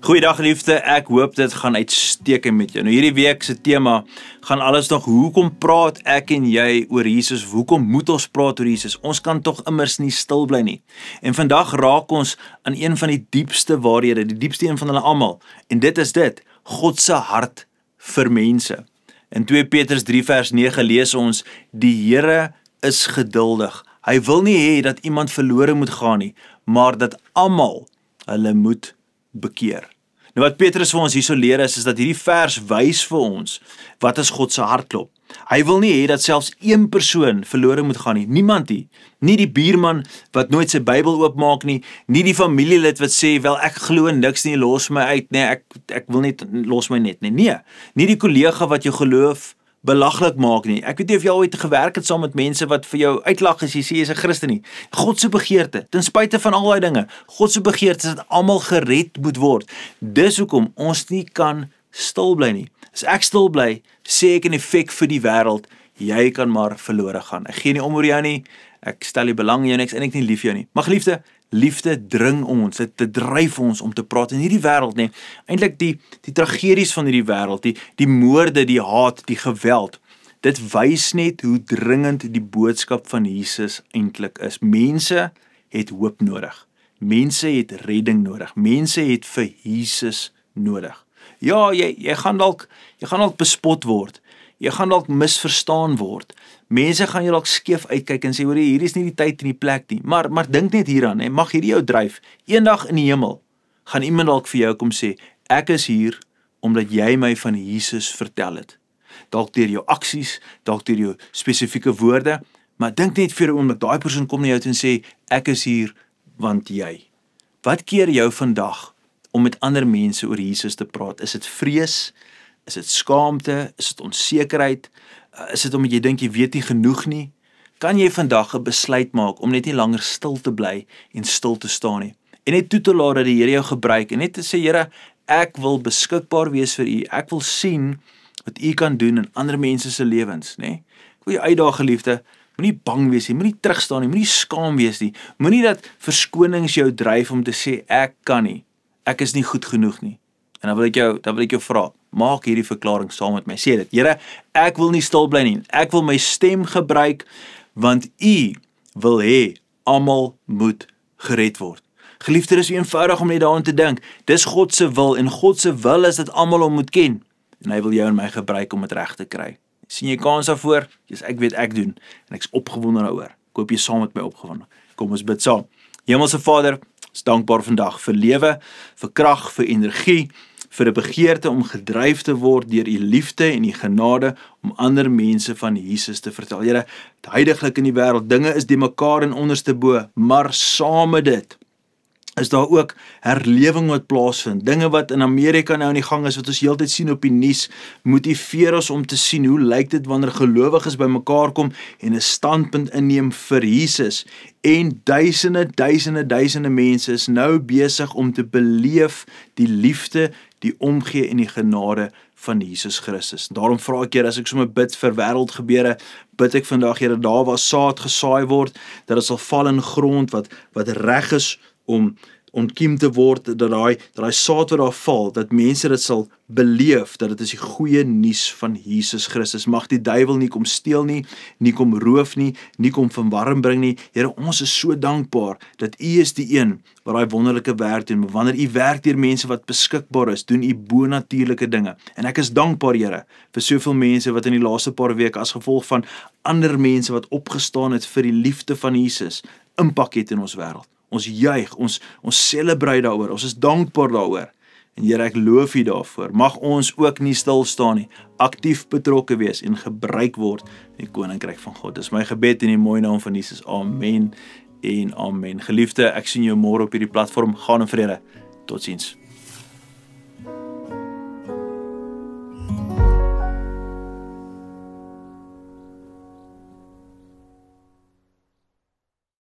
Goeiedag liefde, ek hoop dit gaan uitstekend met jou. Nou hierdie week se tema gaan alles nog, hoekom praat ek en jy oor Jesus? Hoekom moet ons praat oor Jesus? Ons kan tog immers nie stil bly nie. En vandag raak ons aan een van die diepste waarhede, die diepste een van hulle almal. En dit is dit, God se hart vir mense. In 2 Petrus 3 vers 9 lees ons, die Here is geduldig. Hy wil nie hê dat iemand verlore moet gaan nie, maar dat almal hulle moet bekeer. Nou wat Petrus vir ons hierso leer is dat hierdie vers wys vir ons, wat is God se hartklop. Hy wil nie hê dat selfs een persoon verlore moet gaan nie, niemand nie. Nie die buurman wat nooit sy Bybel oopmaak nie, nie die familielid wat sê, wel ek glo niks nie, los my uit, nee, ek wil net, los my net nie. Nee, nie die kollega wat jou geloof belaglik maak nie. Ek weet nie of jy al ooit gewerk het saam met mense wat vir jou uitlag as jy sê jy is 'n Christen nie. God se begeerte, ten spyte van al daai dinge, God se begeerte is dat almal gered moet word. Dis hoekom ons nie kan stil bly nie. As ek stil bly, sê ek in effek vir die wêreld, jy kan maar verlore gaan. Ek gee nie om oor jou nie, ek stel nie belang in jou niks en ek nie lief jou nie. Maar geliefde, liefde dring ons, dit dryf ons om te praat in hierdie wêreld, nee. Eintlik die tragedies van hierdie wêreld, die moorde, die haat, die geweld. Dit wys net hoe dringend die boodskap van Jesus eintlik is. Mense het hoop nodig. Mense het redding nodig. Mense het vir Jesus nodig. Ja, jy gaan dalk bespot word. Jy gaan dalk misverstaan word. Mense gaan jou dalk skeef uitkyk en sê, hoor, hier is nie die tyd en die plek nie. Maar dink net hieraan, hè, mag hierdie jou dryf. Eendag in die hemel gaan iemand dalk vir jou kom sê, ek is hier omdat jy my van Jesus vertel het. Dalk deur jou aksies, dalk deur jou spesifieke woorde, maar dink net vir 'n oomblik, daai persoon kom na jou toe en sê, ek is hier want jy. Wat keer jou vandag om met ander mense oor Jesus te praat? Is dit vrees? Is dit skaamte? Is dit onsekerheid? Is dit omdat jy dink jy weet nie genoeg nie? Kan jy vandag 'n besluit maak om net nie langer stil te bly en stil te staan nie? En net toe te laat dat die Here jou gebruik en net te sê, Here, ek wil beskikbaar wees vir U. Ek wil sien wat U kan doen in ander mense se lewens, nê? Ek wil jou uitdaag, geliefde, moenie bang wees nie, moenie terugstaan nie, moenie skaam wees nie. Moenie dat verskonings jou dryf om te sê ek kan nie. Ek is nie goed genoeg nie. En dan wil ek jou vra, maak hierdie verklaring saam met my. Sê dit, Here, ek wil nie stil bly nie. Ek wil my stem gebruik, want U wil hê almal moet gered word. Geliefde, dis eenvoudig om net daaraan te dink. Dis God se wil, en God se wil is dat almal hom moet ken. En hy wil jou en my gebruik om dit reg te kry. Sien jy kans daarvoor? Yes, ek weet ek doen. En ek's opgewonde daaroor. Ek hoop jy saam met my opgewonde. Kom ons bid saam. Hemelse Vader, ons dankbaar vandag vir lewe, vir krag, vir energie, vir 'n begeerte om gedryf te word deur U liefde en U genade om ander mense van Jesus te vertel. Here, huidiglik in die wêreld, dinge is die mekaar en onderste bo, maar saam met dit is daar ook herlewing wat plaasvind. Dinge wat in Amerika nou aan die gang is, wat ons heeltyd sien op die nuus, motiveer ons om te sien hoe lyk dit wanneer gelowiges bymekaar kom en 'n standpunt inneem vir Jesus. En duisende mense is nou besig om te beleef die liefde, die omgee en die genade van Jesus Christus. Daarom vra ek, Here, as ek sommer bid vir wêreldgebeure, bid ek vandag, Here, daar waar saad gesaai word, dat dit sal val in grond wat reg is om ontkiem te word, dat daai saad wat daar val, dat mense dit sal beleef, dat dit is die goeie nuus van Jesus Christus. Mag die duiwel nie kom steel nie kom roof nie kom verwarring bring nie. Here, ons is so dankbaar dat U is die een wat daai wonderlike werk doen. Wanneer U werk deur mense wat beskikbaar is, doen U bonatuurlike dinge. En ek is dankbaar, Here, vir soveel mense wat in die laaste paar weke as gevolg van ander mense wat opgestaan het vir die liefde van Jesus, impak het in ons wêreld. Ons juig, ons celebrate daaroor, ons is dankbaar daaroor. En Here, ek loof U daarvoor. Mag ons ook nie stil staan nie, aktief betrokke wees en gebruik word in die koninkryk van God. Dis my gebed in die mooi naam van Jesus. Amen en amen. Geliefde, ek sien jou môre op hierdie platform. Gaan in vrede. Totsiens.